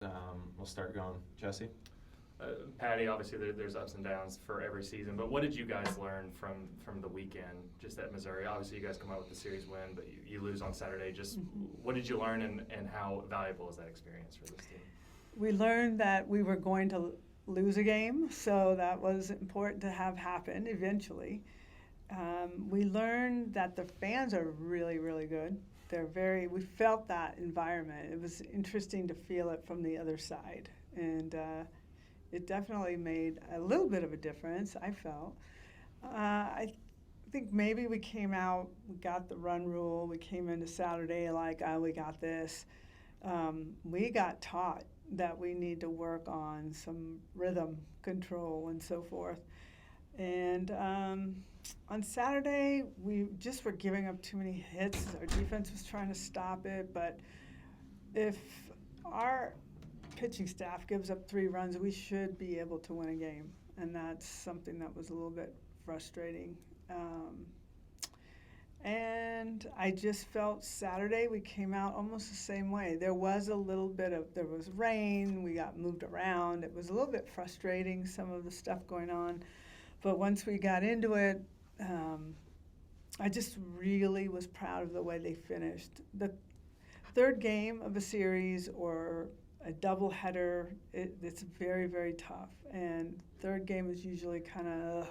We'll start going. Jesse? Patty, obviously there's ups and downs for every season, but what did you guys learn from the weekend, just at Missouri? Obviously you guys come out with the series win, but you lose on Saturday. Just what did you learn, and how valuable is that experience for this team? We learned that we were going to lose a game, so that was important to have happen eventually. We learned that the fans are really, really good. We felt that environment. It was interesting to feel it from the other side. And it definitely made a little bit of a difference, I felt. I think maybe we came out, we got the run rule, we came into Saturday like, oh, we got this. We got taught that we need to work on some rhythm control and so forth. And on Saturday, we just were giving up too many hits. Our defense was trying to stop it, but if our pitching staff gives up 3 runs, we should be able to win a game, and that's something that was a little bit frustrating. And I just felt Saturday we came out almost the same way. There was rain, we got moved around. It was a little bit frustrating, some of the stuff going on. But once we got into it, I just really was proud of the way they finished. The third game of a series or a doubleheader, it's very, very tough. And third game is usually kind of,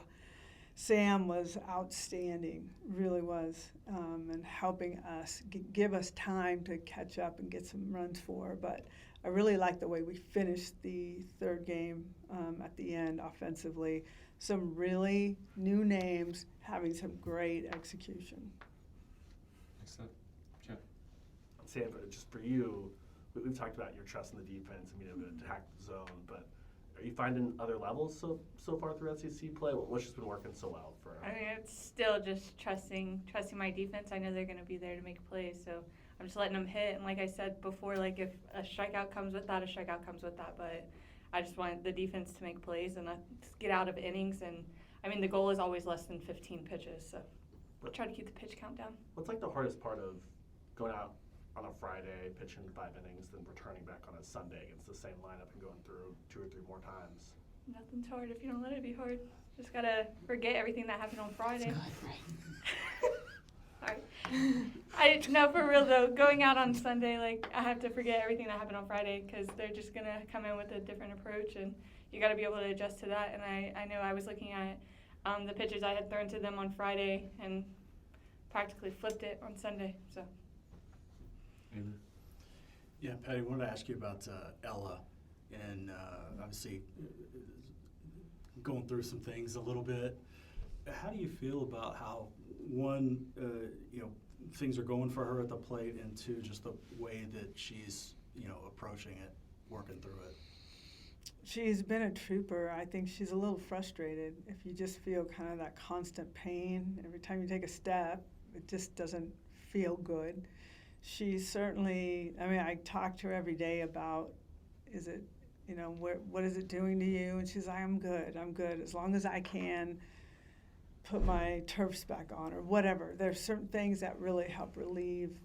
Sam was outstanding, really was, and helping us, give us time to catch up and get some runs for. But I really liked the way we finished the third game at the end offensively. Some really new names having some great execution. Excellent. Jeff? Sam, just for you, we've talked about your trust in the defense and being able to attack the zone, but are you finding other levels so far through SEC play? What's just been working so well for? I mean, it's still just trusting my defense. I know they're going to be there to make plays, so I'm just letting them hit. And like I said before, like if a strikeout comes with that, a strikeout comes with that. But I just want the defense to make plays and not get out of innings. And I mean, the goal is always less than 15 pitches, so we'll try to keep the pitch count down. What's like the hardest part of going out on a Friday, pitching 5 innings, then returning back on a Sunday against the same lineup and going through 2 or 3 more times? Nothing's hard if you don't let it be hard. Just gotta forget everything that happened on Friday. Sorry. No, for real though, going out on Sunday, like I have to forget everything that happened on Friday because they're just gonna come in with a different approach, and you got to be able to adjust to that. And I know I was looking at the pitches I had thrown to them on Friday and practically flipped it on Sunday. So. Yeah, Patty, I wanted to ask you about Ella, and obviously going through some things a little bit. How do you feel about how, one, things are going for her at the plate, and 2, just the way that she's, approaching it, working through it? She's been a trooper. I think she's a little frustrated. If you just feel kind of that constant pain every time you take a step, it just doesn't feel good. She's certainly, I talk to her every day about, what is it doing to you? And she's like, I'm good. As long as I can put my turfs back on or whatever. There's certain things that really help relieve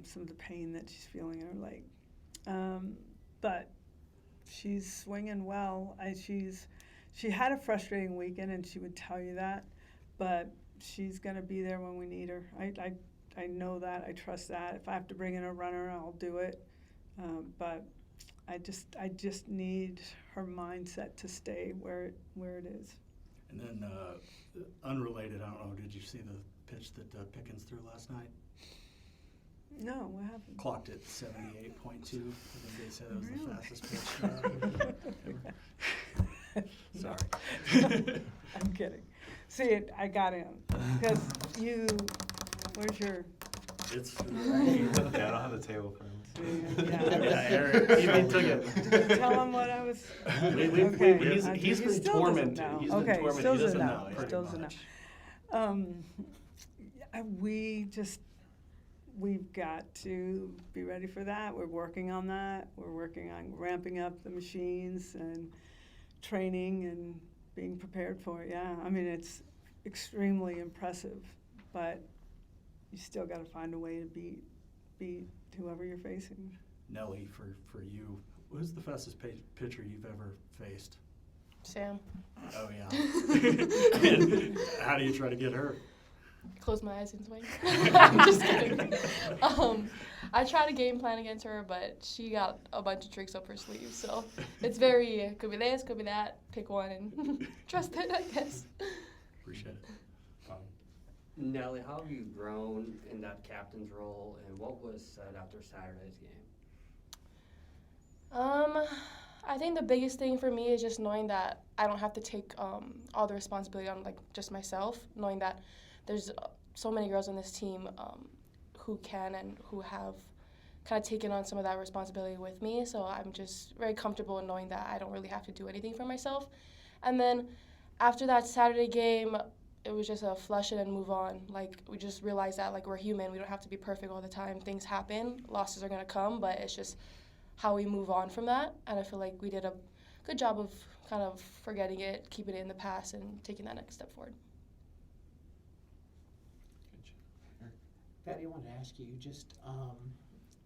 some of the pain that she's feeling in her leg. But she's swinging well. She had a frustrating weekend, and she would tell you that, but she's going to be there when we need her. I know that. I trust that. If I have to bring in a runner, I'll do it. But I just need her mindset to stay where it is. And then unrelated, I don't know, did you see the pitch that Pickens threw last night? No, what happened? Clocked at 78.2. I think they said it was the fastest pitch. Sorry. I'm kidding. See, I got in because where's your? It's Yeah, I don't have the table for him. Yeah. Eric, he took it. Tell him what I was. He's been tormented. He's been tormented. Still He doesn't doesn't know. Still doesn't know. We've got to be ready for that. We're working on that. We're working on ramping up the machines and training and being prepared for it. Yeah, it's extremely impressive, but you still got to find a way to beat whoever you're facing. Nelly, for you, Who's the fastest pitcher you've ever faced? Sam. Oh, yeah. How do you try to get her? Close my eyes and swing. I'm just kidding. I tried a game plan against her, but she got a bunch of tricks up her sleeve. So it's very, could be this, could be that. Pick one and trust it, I guess. Appreciate it. Nellie, how have you grown in that captain's role, and what was said after Saturday's game? I think the biggest thing for me is just knowing that I don't have to take all the responsibility on like just myself. Knowing that there's so many girls on this team who can and who have kind of taken on some of that responsibility with me. So I'm just very comfortable in knowing that I don't really have to do anything for myself. And then after that Saturday game, it was just a flush it and move on. Like, we just realized that, like, we're human. We don't have to be perfect all the time. Things happen. Losses are going to come, but it's just how we move on from that. And I feel like we did a good job of kind of forgetting it, keeping it in the past, and taking that next step forward. Patty, I wanted to ask you, just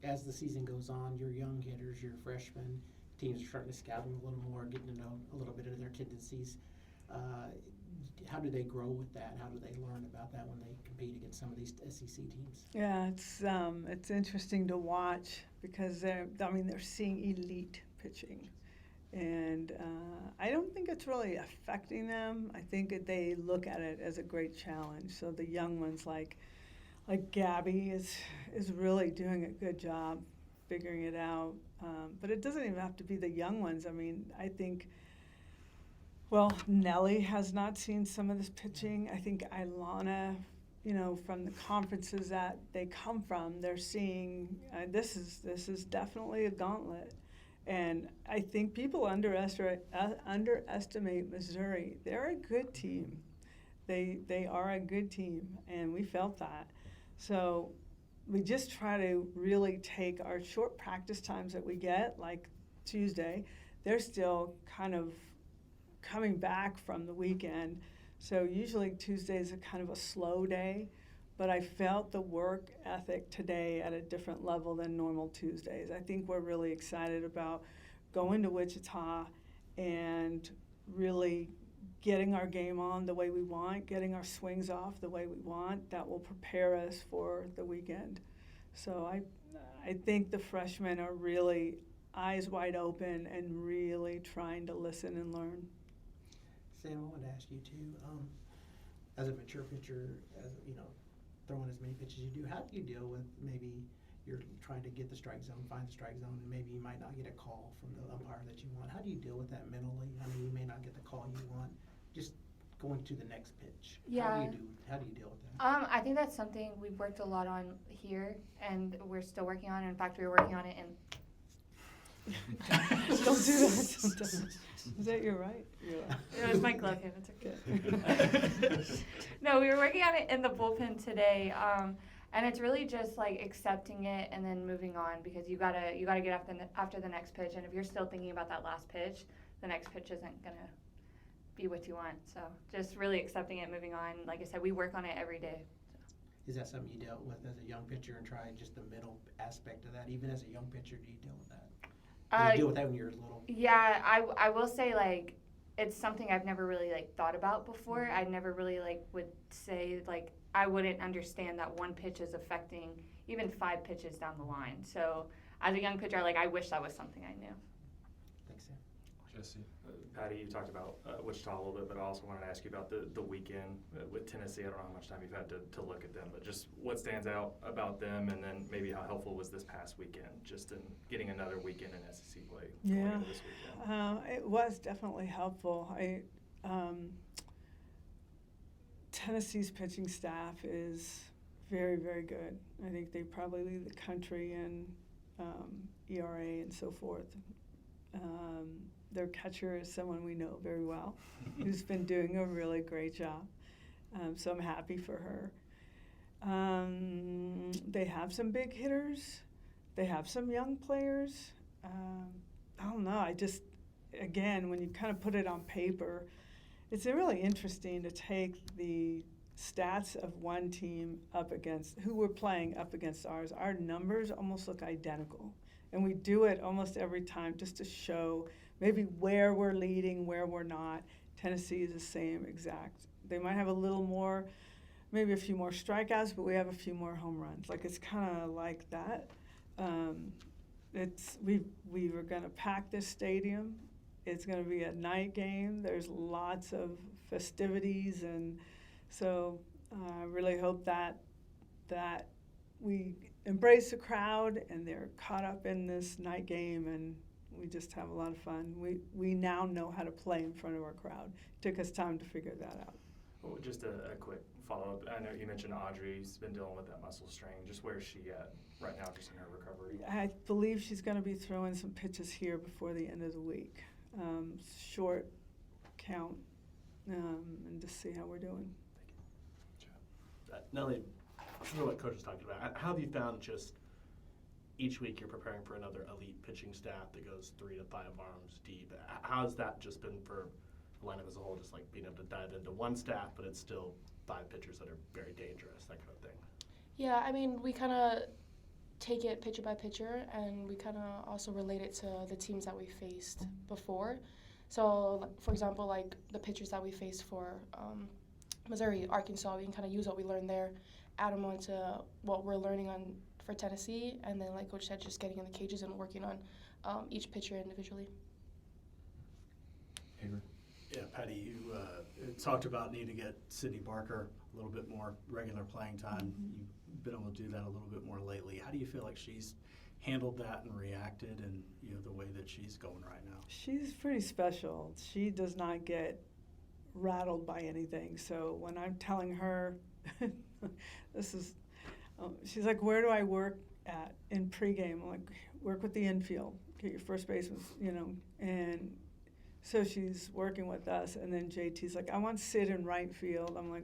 as the season goes on, your young hitters, your freshmen, teams are starting to scout them a little more, getting to know a little bit of their tendencies. How do they grow with that? How do they learn about that when they compete against some of these SEC teams? Yeah, it's interesting to watch because they're seeing elite pitching, and I don't think it's really affecting them. I think that they look at it as a great challenge. So the young ones like Gabby is really doing a good job figuring it out. But it doesn't even have to be the young ones. I mean, I think. Well, Nellie has not seen some of this pitching. I think Ilana, from the conferences that they come from, they're seeing this is definitely a gauntlet. And I think people underestimate Missouri. They're a good team. They are a good team, and we felt that. So we just try to really take our short practice times that we get, like Tuesday. They're still kind of coming back from the weekend, so usually Tuesday is a kind of a slow day, but I felt the work ethic today at a different level than normal Tuesdays. I think we're really excited about going to Wichita and really getting our game on the way we want, getting our swings off the way we want. That will prepare us for the weekend. So I think the freshmen are really eyes wide open and really trying to listen and learn. Sam, I wanted to ask you too, as a mature pitcher, throwing as many pitches as you do, how do you deal with maybe you're trying to get the strike zone, find the strike zone, and maybe you might not get a call from the umpire that you want? How do you deal with that mentally? I mean, you may not get the call you want, just going to the next pitch. Yeah. How do you deal with that? I think that's something we've worked a lot on here, and we're still working on it. In fact, we were working on it in. Don't do that sometimes. Is that your right? It was my glove hand. It's okay. No, we were working on it in the bullpen today, and it's really just like accepting it and then moving on, because you gotta get after the next pitch. And if you're still thinking about that last pitch, the next pitch isn't gonna be what you want. So just really accepting it, moving on. Like I said, we work on it every day. Is that something you dealt with as a young pitcher and try just the middle aspect of that? Even as a young pitcher, do you deal with that? Did you deal with that when you were little? Yeah, I will say, like, it's something I've never really, like, thought about before. I never really, like, would say, like, I wouldn't understand that one pitch is affecting even 5 pitches down the line. So as a young pitcher, like, I wish that was something I knew. Thanks, Sam. Jesse. Patty, you talked about Wichita a little bit, but I also wanted to ask you about the weekend with Tennessee. I don't know how much time you've had to look at them, but just what stands out about them, and then maybe how helpful was this past weekend, just in getting another weekend in SEC play going into this weekend? It was definitely helpful. Tennessee's pitching staff is very, very good. I think they probably lead the country in ERA and so forth. Their catcher is someone we know very well, who's been doing a really great job. So I'm happy for her. They have some big hitters. They have some young players. I don't know. Again, when you kind of put it on paper, it's really interesting to take the stats of one team who we're playing up against ours. Our numbers almost look identical. And we do it almost every time just to show maybe where we're leading, where we're not. Tennessee is the same exact. They might have a little more, maybe a few more strikeouts, but we have a few more home runs. Like, it's kind of like that. We were going to pack this stadium. It's going to be a night game. There's lots of festivities, and so I really hope that we embrace the crowd and they're caught up in this night game, and we just have a lot of fun. We now know how to play in front of our crowd. It took us time to figure that out. Well, just a quick follow-up. I know you mentioned Audrey's been dealing with that muscle strain. Just where is she at right now, just in her recovery? I believe she's going to be throwing some pitches here before the end of the week. Short count, and just see how we're doing. Nellie, sort of what Coach was talking about, how have you found just each week you're preparing for another elite pitching staff that goes 3 to 5 arms deep? How has that just been for the lineup as a whole, just like being able to dive into one staff, but it's still 5 pitchers that are very dangerous, that kind of thing? Yeah, I mean, we kind of take it pitcher by pitcher, and we kind of also relate it to the teams that we faced before. So, for example, like the pitchers that we faced for Missouri, Arkansas, we can kind of use what we learned there, add them on to what we're learning on for Tennessee, and then, like Coach said, just getting in the cages and working on each pitcher individually. Hager. Yeah, Patty, you talked about needing to get Sydney Barker a little bit more regular playing time. You've been able to do that a little bit more lately. How do you feel like she's handled that and reacted, and the way that she's going right now? She's pretty special. She does not get rattled by anything. So when I'm telling her, she's like, where do I work at in pregame? I'm like, work with the infield, get your first baseman, and so she's working with us, and then JT's like, I want Sid in right field. I'm like,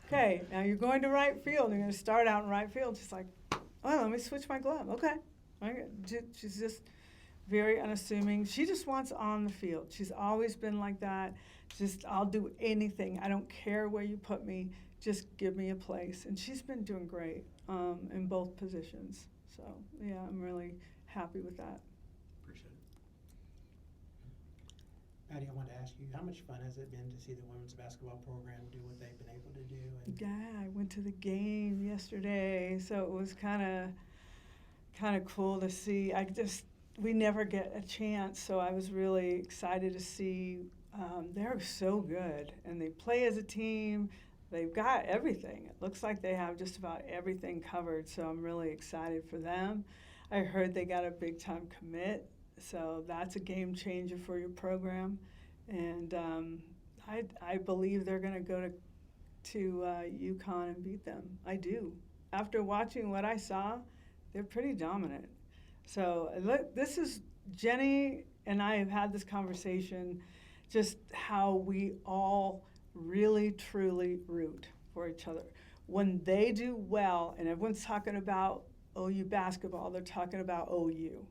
okay, now you're going to right field. You're going to start out in right field. She's like, oh, let me switch my glove. Okay. She's just very unassuming. She just wants on the field. She's always been like that. Just, I'll do anything. I don't care where you put me. Just give me a place. And she's been doing great in both positions. So, yeah, I'm really happy with that. Appreciate it. Patty, I wanted to ask you, how much fun has it been to see the women's basketball program do what they've been able to do? And Yeah, I went to the game yesterday, so it was kind of cool to see. We never get a chance, so I was really excited to see. They're so good, and they play as a team. They've got everything. It looks like they have just about everything covered, so I'm really excited for them. I heard they got a big-time commit, so that's a game changer for your program. And I believe they're going to go to UConn and beat them. I do. After watching what I saw, they're pretty dominant. So this is, Jenny and I have had this conversation, just how we all really, truly root for each other. When they do well, and everyone's talking about OU basketball, they're talking about OU.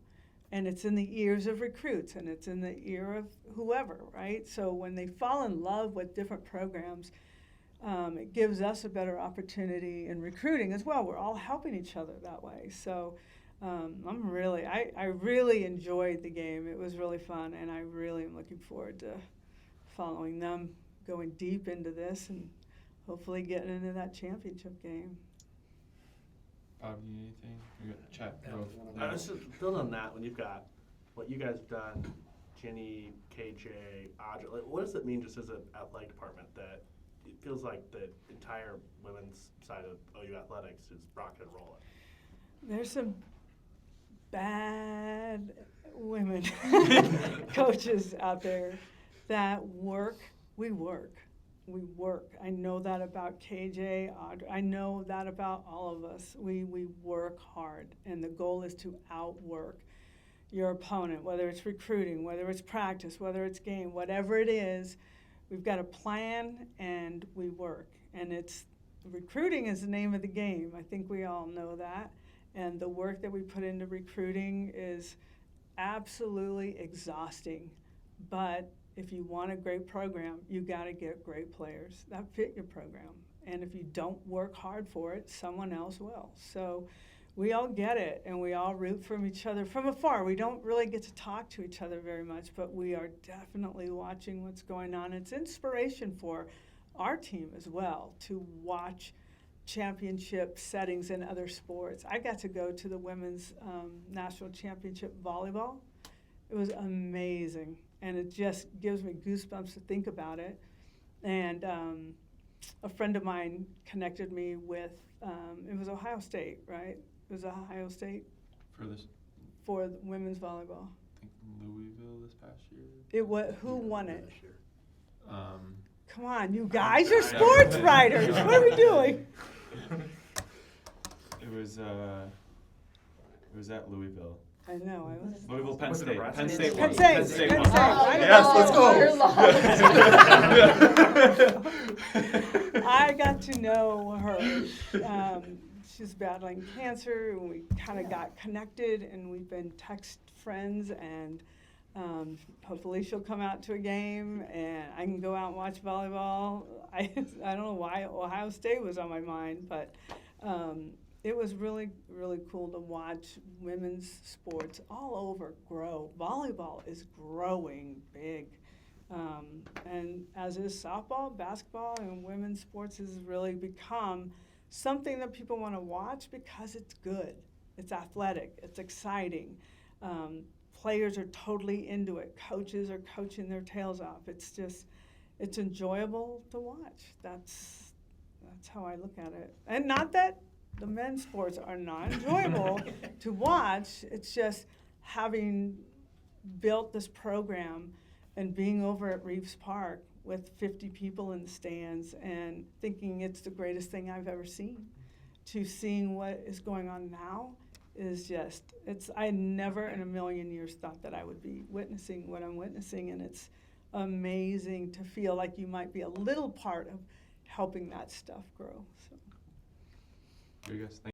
And it's in the ears of recruits, and it's in the ear of whoever, right? So when they fall in love with different programs, it gives us a better opportunity in recruiting as well. We're all helping each other that way. So I really enjoyed the game. It was really fun, and I really am looking forward to following them, going deep into this, and hopefully getting into that championship game. Bob, you need anything? We got chat. I was just building on that, when you've got what you guys have done, Jenny, KJ, Audrey, like, what does it mean just as an athletic department that it feels like the entire women's side of OU athletics is rocking and rolling? There's some bad women coaches out there that work. We work. I know that about KJ, Audrey. I know that about all of us. We work hard, and the goal is to outwork your opponent, whether it's recruiting, whether it's practice, whether it's game, whatever it is. We've got a plan, and we work. And recruiting is the name of the game. I think we all know that. And the work that we put into recruiting is absolutely exhausting. But if you want a great program, you got to get great players that fit your program. And if you don't work hard for it, someone else will. So we all get it, and we all root for each other from afar. We don't really get to talk to each other very much, but we are definitely watching what's going on. It's inspiration for our team as well to watch championship settings in other sports. I got to go to the women's national championship volleyball. It was amazing, and it just gives me goosebumps to think about it. And a friend of mine connected me with, it was Ohio State, right? It was Ohio State For this, for the women's volleyball. I think Louisville this past year. It was, who won it? This year. Come on, you guys are sports writers. What are we doing? It was at Louisville. I know. I was. Louisville, Penn Was it State. Nebraska? Penn State Penn won. State. Penn State Penn won. State. I Yes, let's go. I got to know her. She's battling cancer, and we kind of got connected, and we've been text friends, and hopefully she'll come out to a game, and I can go out and watch volleyball. I don't know why Ohio State was on my mind, but it was really, really cool to watch women's sports all over grow. Volleyball is growing big. And as is softball, basketball, and women's sports has really become something that people want to watch because it's good. It's athletic. It's exciting. Players are totally into it. Coaches are coaching their tails off. It's enjoyable to watch. That's how I look at it. And not that the men's sports are not enjoyable to watch. It's just having built this program and being over at Reeves Park with 50 people in the stands and thinking it's the greatest thing I've ever seen, to seeing what is going on now is just, I never in a million years thought that I would be witnessing what I'm witnessing, and it's amazing to feel like you might be a little part of helping that stuff grow. So. You guys, thank